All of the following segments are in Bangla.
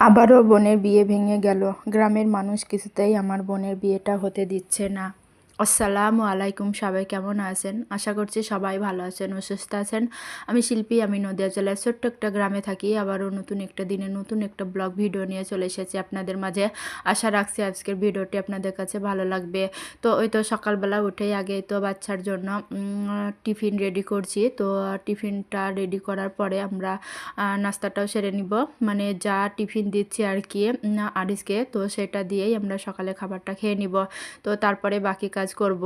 আবারও বোনের বিয়ে ভেঙে গেল। গ্রামের মানুষ কিছুতেই আমার বোনের বিয়েটা হতে দিচ্ছে না। আসসালামু আলাইকুম, সবাই কেমন আছেন? আশা করছি সবাই ভালো আছেন ও সুস্থ আছেন। আমি শিল্পী, আমি নদিয়া জেলার ছোট্ট একটা গ্রামে থাকি। আবারও নতুন একটা দিনে নতুন একটা ব্লগ ভিডিও নিয়ে চলে এসেছি আপনাদের মাঝে। আশা রাখছি আজকের ভিডিওটি আপনাদের কাছে ভালো লাগবে। তো ওই তো সকালবেলা উঠেই আগে তো বাচ্চার জন্য টিফিন রেডি করছি। তো টিফিনটা রেডি করার পরে আমরা নাস্তাটাও সেরে নিব, মানে যা টিফিন দিচ্ছি আর কি আরিসকে, তো সেটা দিয়েই আমরা সকালে খাবারটা খেয়ে নিব। তো তারপরে বাকি কাজ করব।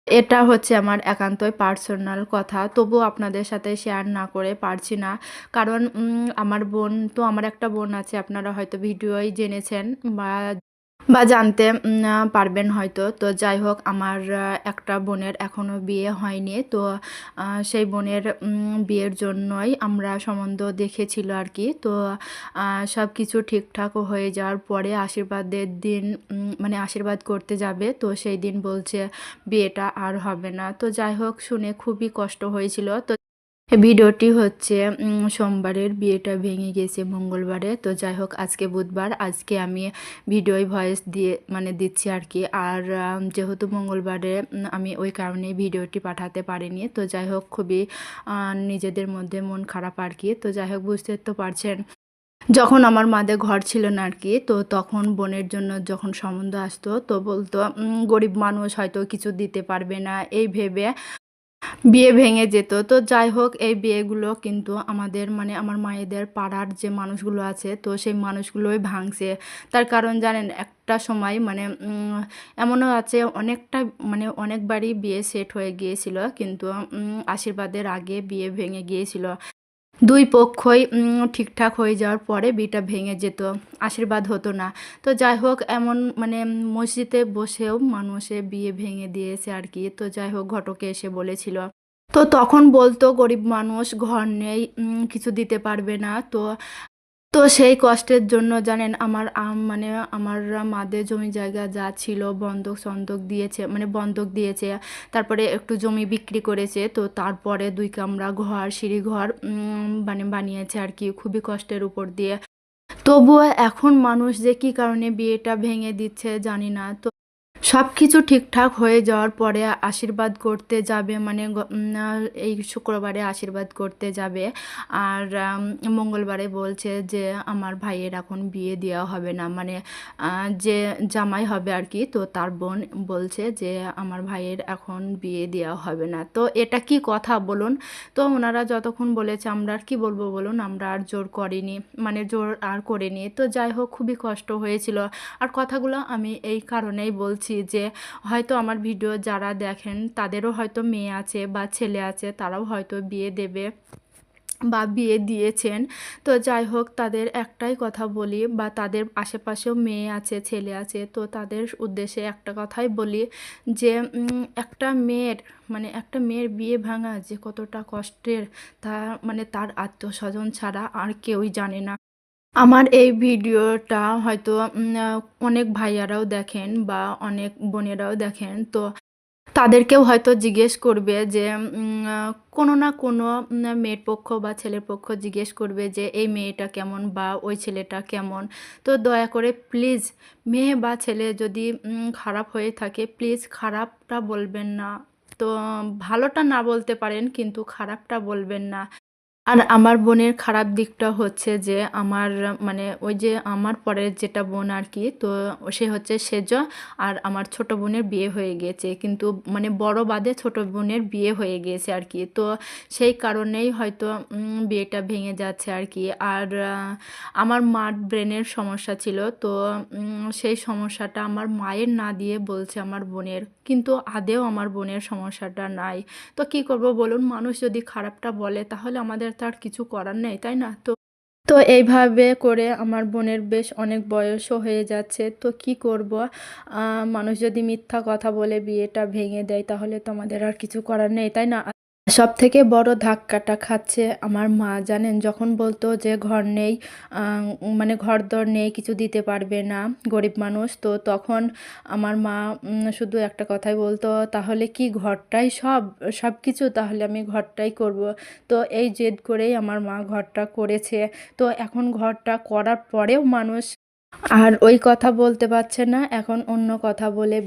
এটা হচ্ছে আমার একান্তই পার্সোনাল কথা, তবুও আপনাদের সাথে শেয়ার না করে পারছি না। কারণ আমার বোন, তো আমার একটা বোন আছে, আপনারা হয়তো ভিডিওই জেনেছেন বা জানতে পারবেন হয়তো। তো যাই হোক, আমার একটা বোনের এখনও বিয়ে হয়নি। তো সেই বোনের বিয়ের জন্যই আমরা সম্বন্ধ দেখেছিল আর কি। তো সব কিছু ঠিকঠাক হয়ে যাওয়ার পরে আশীর্বাদের দিন, মানে আশীর্বাদ করতে যাবে, তো সেই দিন বলছে বিয়েটা আর হবে না। তো যাই হোক, শুনে খুবই কষ্ট হয়েছিল। তো ভিডিওটি হচ্ছে সোমবারের, বিয়েটা ভেঙে গেছে মঙ্গলবারে। তো যাই হোক, আজকে বুধবার, আজকে আমি ভিডিওই ভয়েস দিয়ে মানে দিচ্ছি আর কি। আর যেহেতু মঙ্গলবারে আমি ওই কারণে ভিডিওটি পাঠাতে পারিনি। তো যাই হোক, খুবই নিজেদের মধ্যে মন খারাপ আর কি। তো যাই হোক, বুঝতে তো পারছেন, যখন আমার মাদের ঘর ছিল না আর কি, তো তখন বোনের জন্য যখন সম্বন্ধ আসতো, তো বলতো গরিব মানুষ হয়তো কিছু দিতে পারবে না, এই ভেবে বিয়ে ভেঙে যেত। তো যাই হোক, এই বিয়েগুলো কিন্তু আমাদের, মানে আমার মায়েদের পাড়ার যে মানুষগুলো আছে, তো সেই মানুষগুলোই ভাঙছে। তার কারণ জানেন, একটা সময় মানে এমনও আছে অনেকটা, মানে অনেকবারই বিয়ে সেট হয়ে গিয়েছিল, কিন্তু আশীর্বাদের আগে বিয়ে ভেঙে গিয়েছিল। দুই পক্ষই ঠিকঠাক হয়ে যাওয়ার পরে বিয়েটা ভেঙে যেত, আশীর্বাদ হতো না। তো যাই হোক, এমন মানে মসজিদে বসেও মানুষে বিয়ে ভেঙে দিয়েছে আর কি। তো যাই হোক, ঘটকে এসে বলেছিল। তো তখন বলতো গরিব মানুষ, ঘর নেই, কিছু দিতে পারবে না। তো তো সেই কষ্টের জন্য জানেন, আমার মানে আমার মাদের জমি জায়গা যা ছিল বন্ধক সন্ধক দিয়েছে, মানে বন্ধক দিয়েছে। তারপরে একটু জমি বিক্রি করেছে। তো তারপরে 2 কামরা ঘর, সিঁড়ি ঘর মানে বানিয়েছে আর কি, খুবই কষ্টের উপর দিয়ে। তবুও এখন মানুষ যে কী কারণে বিয়েটা ভেঙে দিচ্ছে জানি না। তো সব কিছু ঠিকঠাক হয়ে যাওয়ার পরে আশীর্বাদ করতে যাবে, মানে এই শুক্রবারে আশীর্বাদ করতে যাবে। আর মঙ্গলবারে বলছে যে আমার ভাইয়ের এখন বিয়ে দেওয়া হবে না, মানে যে জামাই হবে আর কি, তো তার বোন বলছে যে আমার ভাইয়ের এখন বিয়ে দেওয়া হবে না। তো এটা কি কথা বলুন? তো ওনারা যতক্ষণ বলেছে, আমরা আর কি বলবো বলুন, আমরা আর জোর করিনি, মানে জোর আর করিনি। তো যাই হোক, খুবই কষ্ট হয়েছিল। আর কথাগুলো আমি এই কারণেই বলছি যে হয়তো আমার ভিডিও যারা দেখেন তাদেরও হয়তো মেয়ে আছে বা ছেলে আছে, তারাও হয়তো বিয়ে দেবে বা বিয়ে দিয়েছেন। তো যাই হোক, তাদের একটাই কথা বলি, বা তাদের আশেপাশেও মেয়ে আছে ছেলে আছে, তো তাদের উদ্দেশ্যে একটা কথাই বলি যে একটা মেয়ের, মানে একটা মেয়ের বিয়ে ভাঙা যে কতটা কষ্টের, তা মানে তার আত্মস্বজন ছাড়া আর কেউই জানে না। আমার এই ভিডিওটা হয়তো অনেক ভাইয়ারাও দেখেন বা অনেক বোনেরাও দেখেন। তো তাদেরকেও হয়তো জিজ্ঞেস করবে যে কোনো না কোনো মেয়ের পক্ষ বা ছেলের পক্ষ জিজ্ঞেস করবে যে এই মেয়েটা কেমন বা ওই ছেলেটা কেমন। তো দয়া করে প্লিজ, মেয়ে বা ছেলে যদি খারাপ হয়ে থাকে, প্লিজ খারাপটা বলবেন না। তো ভালোটা না বলতে পারেন, কিন্তু খারাপটা বলবেন না। আর আমার বোনের খারাপ দিকটা হচ্ছে যে আমার, মানে ওই যে আমার পরের যেটা বোন আর কি, তো সে হচ্ছে সেজ। আর আমার ছোট বোনের বিয়ে হয়ে গিয়েছে, কিন্তু মানে বড় বাদে ছোট বোনের বিয়ে হয়ে গিয়েছে আর কি। তো সেই কারণেই হয়তো বিয়েটা ভেঙে যাচ্ছে আর কি। আর আমার মার ব্রেনের সমস্যা ছিল, তো সেই সমস্যাটা আমার মায়ের না দিয়ে বলছে আমার বোনের, কিন্তু আদেও আমার বোনের সমস্যাটা নাই। তো কি করব বলুন, মানুষ যদি খারাপটা বলে তাহলে আমাদের তো আর কিছু করার নেই, তাই না? তো তো এইভাবে করে আমার বোনের বেশ অনেক বয়সও হয়ে যাচ্ছে। তো কি করব, মানুষ যদি মিথ্যা কথা বলে বিয়েটা ভেঙে দেয় তাহলে তো আমাদের আর কিছু করার নেই, তাই না? সবথেকে বড় ধাক্কাটা খাচ্ছে আমার মা, জানেন? যখন বলতো যে ঘর নেই, মানে ঘরদর নেই, কিছু দিতে পারবে না, গরিব মানুষ। তো তখন আমার মা শুধু একটা কথাই বলতো, তাহলে কি ঘরটাই সব কিছু? তাহলে আমি ঘরটাই করব। তো এই জেদ করেই আমার মা ঘরটা করেছে। তো এখন ঘরটা করার পরেও মানুষ আর ওই কথা বলতে পারছে না, এখন অন্য কথা বলে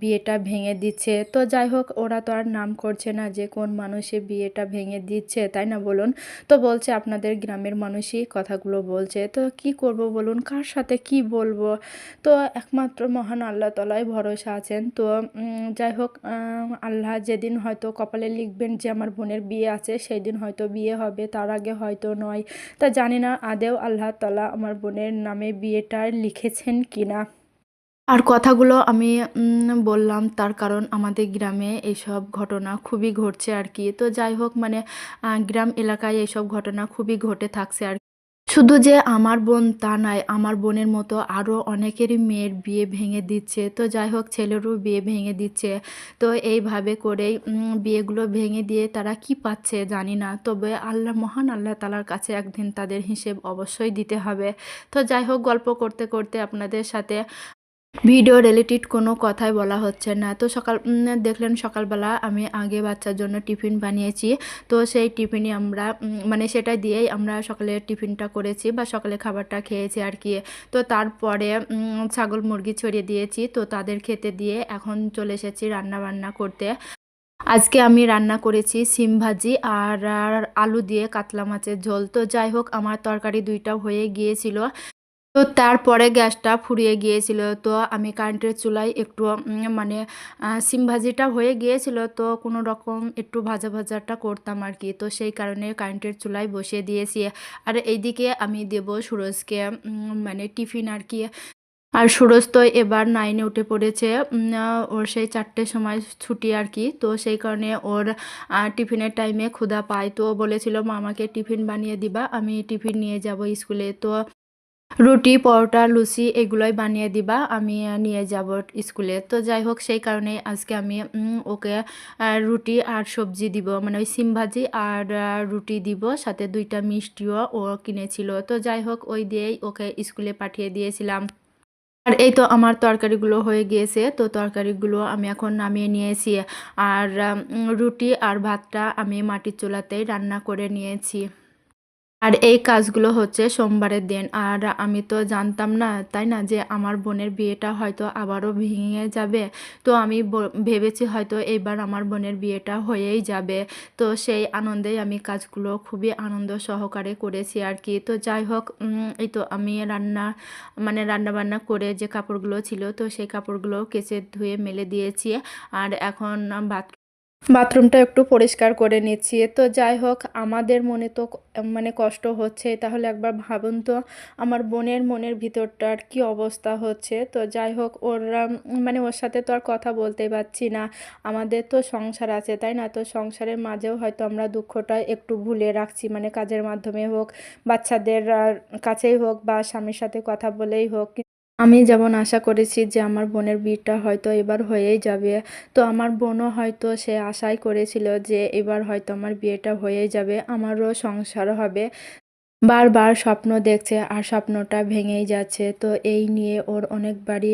বিয়েটা ভেঙে দিচ্ছে। তো যাই হোক, ওরা তো আর নাম করছে না যে কোন মানুষে বিয়েটা ভেঙে দিচ্ছে, তাই না বলুন? তো বলছে আপনাদের গ্রামের মানুষই কথাগুলো বলছে। তো কি করব বলুন, কার সাথে কি বলবো? তো একমাত্র মহান আল্লাহ তাআলাই ভরসা আছেন। তো যাই হোক, আল্লাহ যেদিন হয়তো কপালে লিখবেন যে আমার বোনের বিয়ে আছে, সেই দিন হয়তো বিয়ে হবে, তার আগে হয়তো নয়। তা জানি না আদেও আল্লাহ তাআলা আমার বোনের নামে বিয়েটা লিখেছেন কিনা। আর কথাগুলো আমি বললাম তার কারণ আমাদের গ্রামে এইসব ঘটনা খুবই ঘটছে আর কি। তো যাই হোক, মানে গ্রাম এলাকায় এইসব ঘটনা খুবই ঘটে থাকছে আর শুধু যে আমার বোন তা নয়, আমার বোনের মতো আরও অনেকেরই মেয়ের বিয়ে ভেঙে দিচ্ছে। তো যাই হোক, ছেলেরও বিয়ে ভেঙে দিচ্ছে। তো এইভাবে করেই বিয়েগুলো ভেঙে দিয়ে তারা কি পাচ্ছে জানি না। তবে মহান আল্লাহ তাআলার কাছে একদিন তাদের হিসেব অবশ্যই দিতে হবে। তো যাই হোক, গল্প করতে করতে আপনাদের সাথে ভিডিও রিলেটেড কোনো কথাই বলা হচ্ছে না। তো দেখলেন সকালবেলা আমি আগে বাচ্চার জন্য টিফিন বানিয়েছি। তো সেই টিফিনে আমরা মানে সেটা দিয়েই আমরা সকালে টিফিনটা করেছি বা সকালে খাবারটা খেয়েছি আর কি। তো তারপরে ছাগল মুরগি ছড়িয়ে দিয়েছি। তো তাদের খেতে দিয়ে এখন চলে এসেছি রান্না-বান্না করতে। আজকে আমি রান্না করেছি সিম ভাজি আর আলু দিয়ে কাতলা মাছের ঝোল। তো যাই হোক, আমার তরকারি ২ টা হয়ে গিয়েছিল। তো তারপরে গ্যাসটা ফুরিয়ে গিয়েছিল। তো আমি কারেন্টের চুলায় একটু মানে সিম ভাজিটা হয়ে গিয়েছিল, তো কোনো রকম একটু ভাজাটা করতাম আর কি। তো সেই কারণে কারেন্টের চুলায় বসিয়ে দিয়েছি। আর এইদিকে আমি দেব সুরজকে মানে টিফিন আর কি। আর সুরজ তো এবার 9 এ উঠে পড়েছে। ওর সেই 4 টের সময় ছুটি আর কি। তো সেই কারণে ওর টিফিনের টাইমে ক্ষুধা পায়। তো ও বলেছিল, "মা আমাকে টিফিন বানিয়ে দিবা, আমি টিফিন নিয়ে যাব স্কুলে।" তো রুটি, পরোটা, লুচি এগুলোই বানিয়ে দিবা, আমি নিয়ে যাব স্কুলে। তো যাই হোক, সেই কারণেই আজকে আমি ওকে রুটি আর সবজি দিব। মানে ওই সিম ভাজি আর রুটি দিব, সাথে 2 টা মিষ্টিও ও কিনেছিল। তো যাই হোক, ওই দিয়েই ওকে স্কুলে পাঠিয়ে দিয়েছিলাম। আর এই তো আমার তরকারিগুলো হয়ে গিয়েছে। তো তরকারিগুলো আমি এখন নামিয়ে নিয়েছি। আর রুটি আর ভাতটা আমি মাটির চুলাতেই রান্না করে নিয়েছি। আর এই কাজগুলো হচ্ছে সোমবারের দিন। আর আমি তো জানতাম না, তাই না? যে আমার বোনের বিয়েটা হয়তো আবারও ভেঙে যাবে। তো আমি ভেবেছি হয়তো এইবার আমার বোনের বিয়েটা হয়েই যাবে। তো সেই আনন্দেই আমি কাজগুলো খুবই আনন্দ সহকারে করেছি আর কি। তো যাই হোক, এই তো আমি মানে রান্নাবান্না করে যে কাপড়গুলো ছিল, তো সেই কাপড়গুলো কেচে ধুয়ে মেলে দিয়েছি। আর এখন বাথরুমটা একটু পরিষ্কার করে নিচ্ছি। তো যাই হোক, আমাদের মনে তো মানে কষ্ট হচ্ছে, তাহলে একবার ভাবুন তো আমার বোনের মনের ভিতরটার কি অবস্থা হচ্ছে। তো যাই হোক, মানে ওর সাথে তো আর কথা বলতে পারছি না। আমাদের তো সংসার আছে, তাই না? তো সংসারের মাঝেও হয়তো আমরা দুঃখটা একটু ভুলে রাখছি, মানে কাজের মাধ্যমে হোক, বাচ্চাদের কাছেই হোক, বা স্বামীর সাথে কথা বলেই হোক। আমি যেমন আশা করেছি যে আমার বোনের বিয়েটা হয়তো এবার হয়েই যাবে। তো আমার বোনও হয়তো সে আশাই করেছিল যে এবার হয়তো আমার বিয়েটা হয়েই যাবে, আমারও সংসার হবে। বারবার স্বপ্ন দেখছে আর স্বপ্নটা ভেঙেই যাচ্ছে। তো এই নিয়ে ওর অনেকবারই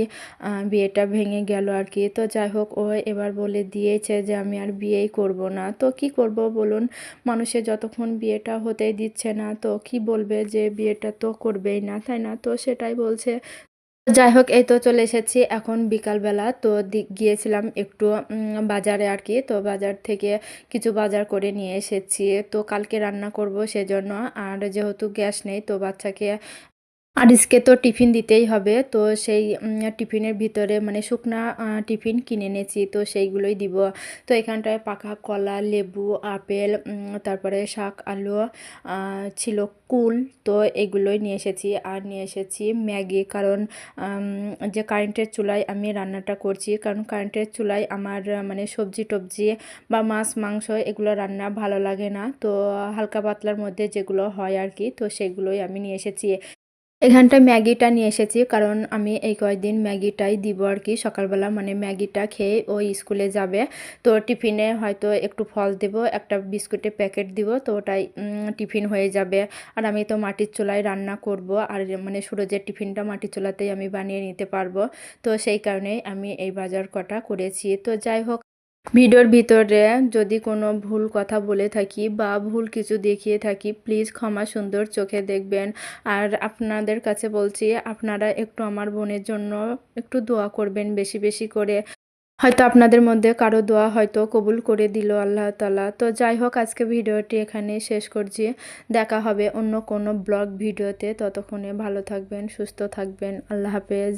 বিয়েটা ভেঙে গেল আর কি। তো যাই হোক, ও এবার বলে দিয়েছে যে আমি আর বিয়েই করব না। তো কি করব বলুন? মানুষের যতক্ষণ বিয়েটা হতেই দিচ্ছে না, তো কি বলবে যে বিয়েটা তো করবেই না, তাই না? তো সেটাই বলছে। যাই হোক, এই তো চলে এসেছি এখন বিকালবেলা। তো গিয়েছিলাম একটু বাজারে আর কি। তো বাজার থেকে কিছু বাজার করে নিয়ে এসেছি। তো কালকে রান্না করব সেজন্য। আর যেহেতু গ্যাস নেই, তো বাচ্চাকে আরিসকে তো টিফিন দিতেই হবে। তো সেই টিফিনের ভিতরে মানে শুকনা টিফিন কিনে এনেছি, তো সেইগুলোই দিব। তো এখানটায় পাকা কলা, লেবু, আপেল, তারপরে শাক, আলু ছিল, কুল। তো এগুলোই নিয়ে এসেছি। আর নিয়ে এসেছি ম্যাগি, কারণ যে কারেন্টের চুলায় আমি রান্নাটা করছি, কারণ কারেন্টের চুলায় আমার মানে সবজি-টবজি বা মাছ, মাংস এগুলো রান্না ভালো লাগে না। তো হালকা পাতলার মধ্যে যেগুলো হয় আর কি, তো সেগুলোই আমি নিয়ে এসেছি। এখানটায় ম্যাগিটা নিয়ে এসেছি, কারণ আমি এই কয়েকদিন ম্যাগিটাই দিব আর কি সকালবেলা, মানে ম্যাগিটা খেয়ে ওই স্কুলে যাবে। তো টিফিনে হয়তো একটু ফল দেব, একটা বিস্কুটের প্যাকেট দিব, তো ওটাই টিফিন হয়ে যাবে। আর আমি তো মাটির চুলায় রান্না করব, আর মানে সুরজের টিফিনটা মাটির চুলাতেই আমি বানিয়ে নিতে পারবো। তো সেই কারণেই আমি এই বাজার কটা করেছি। তো যাই হোক, ভিডিওর ভিতরে যদি কোনো ভুল কথা বলে থাকি বা ভুল কিছু দেখিয়ে থাকি, প্লিজ ক্ষমা সুন্দর চোখে দেখবেন। আর আপনাদের কাছে বলছি, আপনারা একটু আমার বোনের জন্য একটু দোয়া করবেন বেশি বেশি করে। হয়তো আপনাদের মধ্যে কারো দোয়া হয়তো কবুল করে দিল আল্লাহ তাআলা। তো যাই হোক, আজকে ভিডিওটি এখানেই শেষ করছি। দেখা হবে অন্য কোনো ব্লগ ভিডিওতে। ততক্ষণে ভালো থাকবেন, সুস্থ থাকবেন। আল্লাহ হাফেজ।